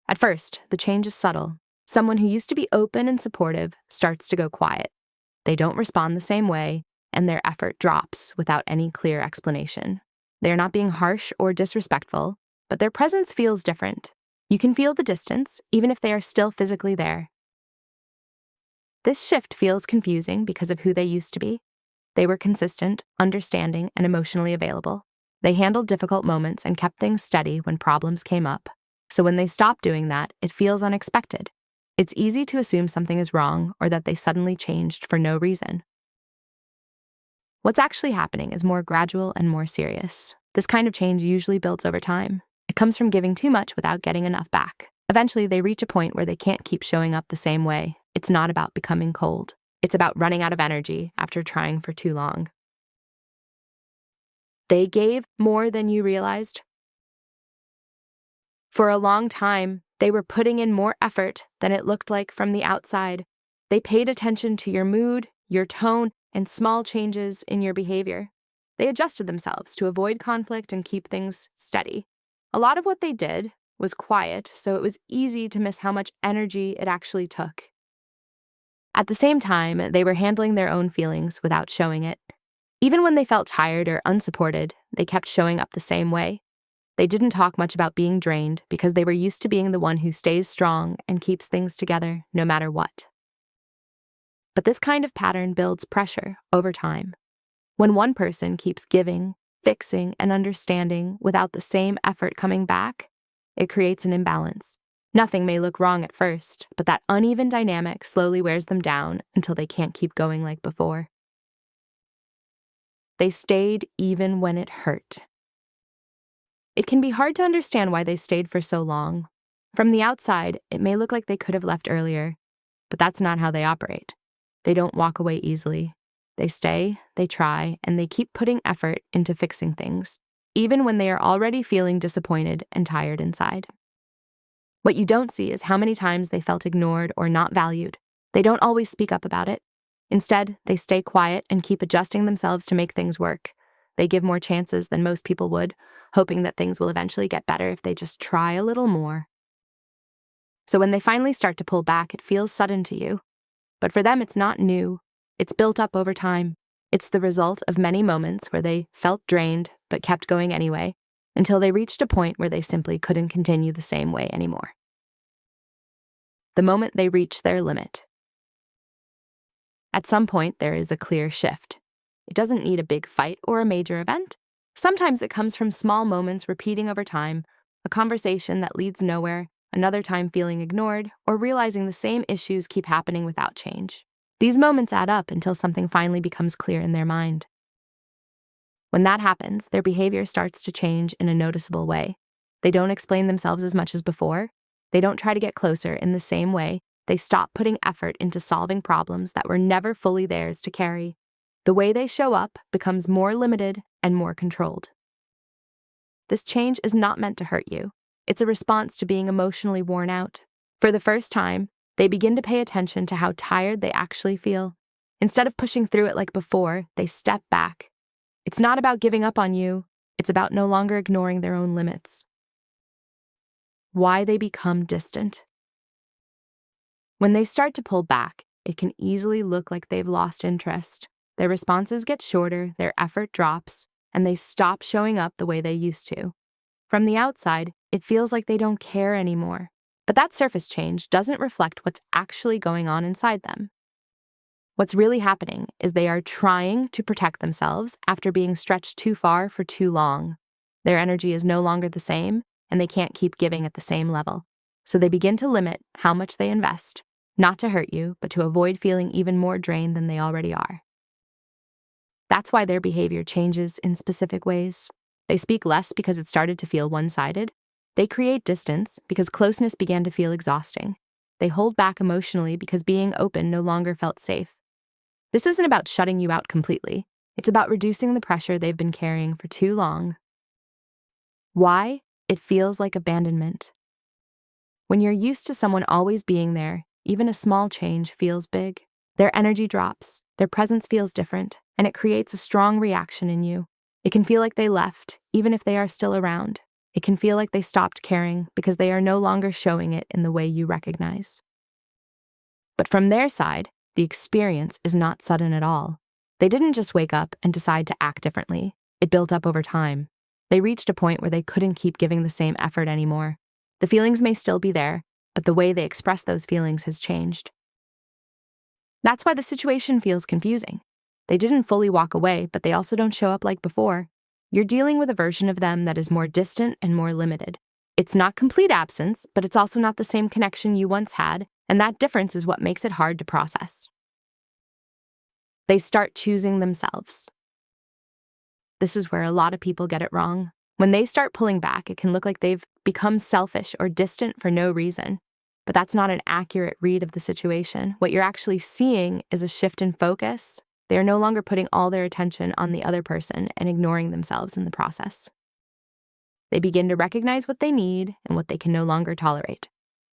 At first, the change is subtle. Someone who used to be open and supportive starts to go quiet. They don't respond the same way, and their effort drops without any clear explanation. They are not being harsh or disrespectful, but their presence feels different. You can feel the distance, even if they are still physically there. This shift feels confusing because of who they used to be. They were consistent, understanding, and emotionally available. They handled difficult moments and kept things steady when problems came up. So when they stop doing that, it feels unexpected. It's easy to assume something is wrong or that they suddenly changed for no reason. What's actually happening is more gradual and more serious. This kind of change usually builds over time. It comes from giving too much without getting enough back. Eventually, they reach a point where they can't keep showing up the same way. It's not about becoming cold. It's about running out of energy after trying for too long. They gave more than you realized. For a long time, they were putting in more effort than it looked like from the outside. They paid attention to your mood, your tone, and small changes in your behavior. They adjusted themselves to avoid conflict and keep things steady. A lot of what they did was quiet, so it was easy to miss how much energy it actually took. At the same time, they were handling their own feelings without showing it. Even when they felt tired or unsupported, they kept showing up the same way. They didn't talk much about being drained because they were used to being the one who stays strong and keeps things together no matter what. But this kind of pattern builds pressure over time. When one person keeps giving, fixing, and understanding without the same effort coming back, it creates an imbalance. Nothing may look wrong at first, but that uneven dynamic slowly wears them down until they can't keep going like before. They stayed even when it hurt. It can be hard to understand why they stayed for so long. From the outside, it may look like they could have left earlier, but that's not how they operate. They don't walk away easily. They stay, they try, and they keep putting effort into fixing things, even when they are already feeling disappointed and tired inside. What you don't see is how many times they felt ignored or not valued. They don't always speak up about it. Instead, they stay quiet and keep adjusting themselves to make things work. They give more chances than most people would, hoping that things will eventually get better if they just try a little more. So when they finally start to pull back, it feels sudden to you. But for them, it's not new. It's built up over time. It's the result of many moments where they felt drained but kept going anyway, until they reached a point where they simply couldn't continue the same way anymore. The moment they reach their limit. At some point, there is a clear shift. It doesn't need a big fight or a major event. Sometimes it comes from small moments repeating over time, a conversation that leads nowhere, another time feeling ignored, or realizing the same issues keep happening without change. These moments add up until something finally becomes clear in their mind. When that happens, their behavior starts to change in a noticeable way. They don't explain themselves as much as before. They don't try to get closer in the same way. They stop putting effort into solving problems that were never fully theirs to carry. The way they show up becomes more limited and more controlled. This change is not meant to hurt you. It's a response to being emotionally worn out. For the first time, they begin to pay attention to how tired they actually feel. Instead of pushing through it like before, they step back. It's not about giving up on you. It's about no longer ignoring their own limits. Why they become distant. When they start to pull back, it can easily look like they've lost interest. Their responses get shorter, their effort drops, and they stop showing up the way they used to. From the outside, it feels like they don't care anymore. But that surface change doesn't reflect what's actually going on inside them. What's really happening is they are trying to protect themselves after being stretched too far for too long. Their energy is no longer the same, and they can't keep giving at the same level. So they begin to limit how much they invest, not to hurt you, but to avoid feeling even more drained than they already are. That's why their behavior changes in specific ways. They speak less because it started to feel one-sided. They create distance because closeness began to feel exhausting. They hold back emotionally because being open no longer felt safe. This isn't about shutting you out completely. It's about reducing the pressure they've been carrying for too long. Why? It feels like abandonment. When you're used to someone always being there, even a small change feels big. Their energy drops, their presence feels different, and it creates a strong reaction in you. It can feel like they left, even if they are still around. It can feel like they stopped caring because they are no longer showing it in the way you recognize. But from their side, the experience is not sudden at all. They didn't just wake up and decide to act differently. It built up over time. They reached a point where they couldn't keep giving the same effort anymore. The feelings may still be there, but the way they express those feelings has changed. That's why the situation feels confusing. They didn't fully walk away, but they also don't show up like before. You're dealing with a version of them that is more distant and more limited. It's not complete absence, but it's also not the same connection you once had, and that difference is what makes it hard to process. They start choosing themselves. This is where a lot of people get it wrong. When they start pulling back, it can look like they've become selfish or distant for no reason. But that's not an accurate read of the situation. What you're actually seeing is a shift in focus. They are no longer putting all their attention on the other person and ignoring themselves in the process. They begin to recognize what they need and what they can no longer tolerate.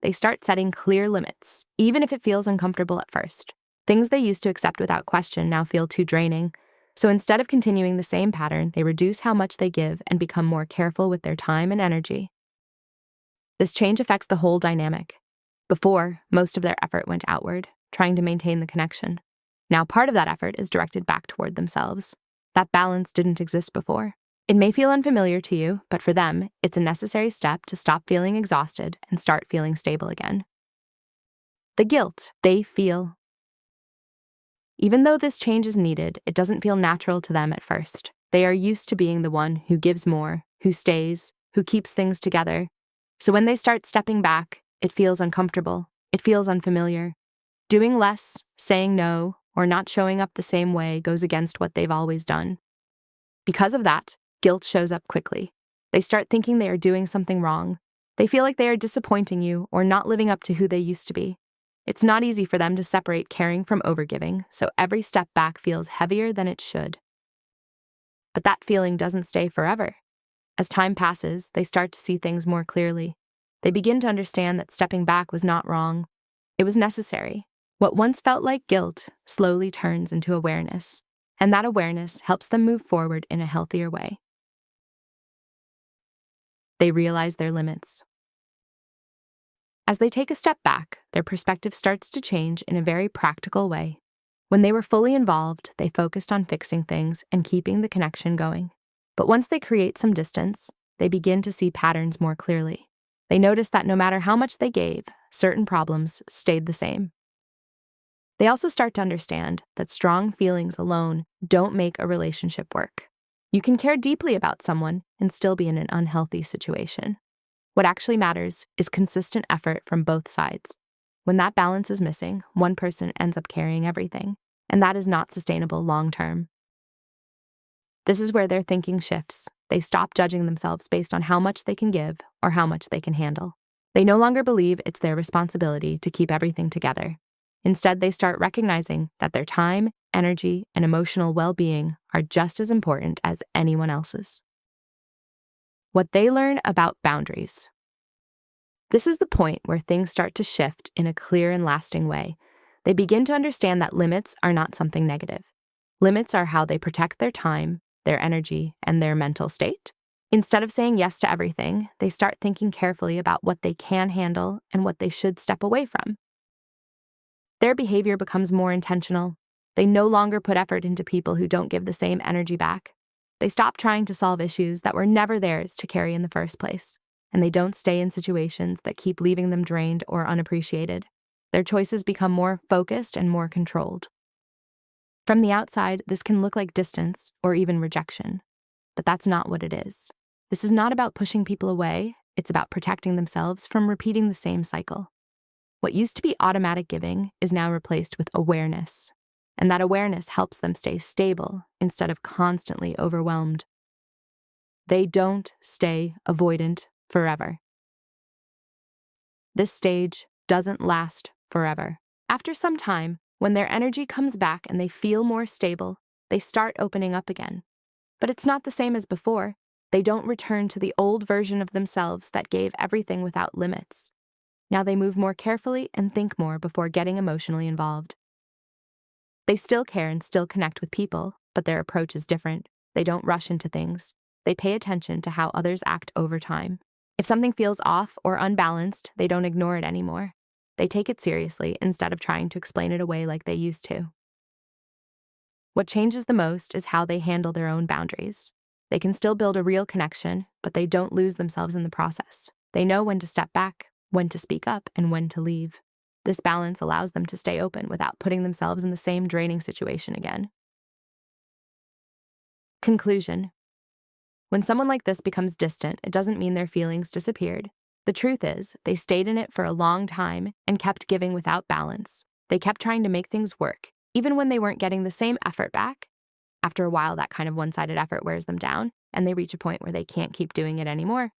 They start setting clear limits, even if it feels uncomfortable at first. Things they used to accept without question now feel too draining. So instead of continuing the same pattern, they reduce how much they give and become more careful with their time and energy. This change affects the whole dynamic. Before, most of their effort went outward, trying to maintain the connection. Now part of that effort is directed back toward themselves. That balance didn't exist before. It may feel unfamiliar to you, but for them, it's a necessary step to stop feeling exhausted and start feeling stable again. The guilt they feel. Even though this change is needed, it doesn't feel natural to them at first. They are used to being the one who gives more, who stays, who keeps things together. So when they start stepping back, it feels uncomfortable. It feels unfamiliar. Doing less, saying no, or not showing up the same way goes against what they've always done. Because of that, guilt shows up quickly. They start thinking they are doing something wrong. They feel like they are disappointing you or not living up to who they used to be. It's not easy for them to separate caring from overgiving, so every step back feels heavier than it should. But that feeling doesn't stay forever. As time passes, they start to see things more clearly. They begin to understand that stepping back was not wrong. It was necessary. What once felt like guilt slowly turns into awareness, and that awareness helps them move forward in a healthier way. They realize their limits. As they take a step back, their perspective starts to change in a very practical way. When they were fully involved, they focused on fixing things and keeping the connection going. But once they create some distance, they begin to see patterns more clearly. They notice that no matter how much they gave, certain problems stayed the same. They also start to understand that strong feelings alone don't make a relationship work. You can care deeply about someone and still be in an unhealthy situation. What actually matters is consistent effort from both sides. When that balance is missing, one person ends up carrying everything, and that is not sustainable long term. This is where their thinking shifts. They stop judging themselves based on how much they can give or how much they can handle. They no longer believe it's their responsibility to keep everything together. Instead, they start recognizing that their time, energy, and emotional well-being are just as important as anyone else's. What they learn about boundaries. This is the point where things start to shift in a clear and lasting way. They begin to understand that limits are not something negative. Limits are how they protect their time, their energy, and their mental state. Instead of saying yes to everything, they start thinking carefully about what they can handle and what they should step away from. Their behavior becomes more intentional. They no longer put effort into people who don't give the same energy back. They stop trying to solve issues that were never theirs to carry in the first place, and they don't stay in situations that keep leaving them drained or unappreciated. Their choices become more focused and more controlled. From the outside, this can look like distance or even rejection, but that's not what it is. This is not about pushing people away, it's about protecting themselves from repeating the same cycle. What used to be automatic giving is now replaced with awareness, and that awareness helps them stay stable instead of constantly overwhelmed. They don't stay avoidant forever. This stage doesn't last forever. After some time, when their energy comes back and they feel more stable, they start opening up again. But it's not the same as before. They don't return to the old version of themselves that gave everything without limits. Now they move more carefully and think more before getting emotionally involved. They still care and still connect with people, but their approach is different. They don't rush into things. They pay attention to how others act over time. If something feels off or unbalanced, they don't ignore it anymore. They take it seriously instead of trying to explain it away like they used to. What changes the most is how they handle their own boundaries. They can still build a real connection, but they don't lose themselves in the process. They know when to step back, when to speak up, and when to leave. This balance allows them to stay open without putting themselves in the same draining situation again. Conclusion. When someone like this becomes distant, it doesn't mean their feelings disappeared. The truth is, they stayed in it for a long time and kept giving without balance. They kept trying to make things work, even when they weren't getting the same effort back. After a while, that kind of one-sided effort wears them down, and they reach a point where they can't keep doing it anymore.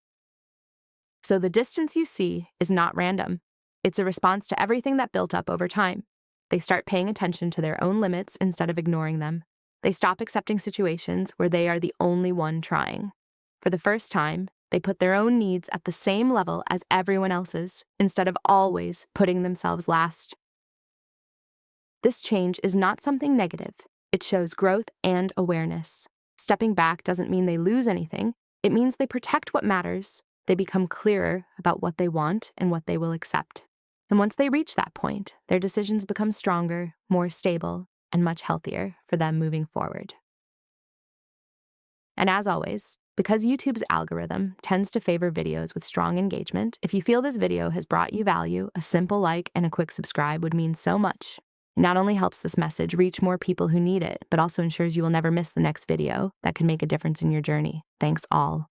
So the distance you see is not random. It's a response to everything that built up over time. They start paying attention to their own limits instead of ignoring them. They stop accepting situations where they are the only one trying. For the first time, they put their own needs at the same level as everyone else's, instead of always putting themselves last. This change is not something negative. It shows growth and awareness. Stepping back doesn't mean they lose anything. It means they protect what matters. They become clearer about what they want and what they will accept. And once they reach that point, their decisions become stronger, more stable, and much healthier for them moving forward. And as always, because YouTube's algorithm tends to favor videos with strong engagement, if you feel this video has brought you value, a simple like and a quick subscribe would mean so much. It not only helps this message reach more people who need it, but also ensures you will never miss the next video that can make a difference in your journey. Thanks all.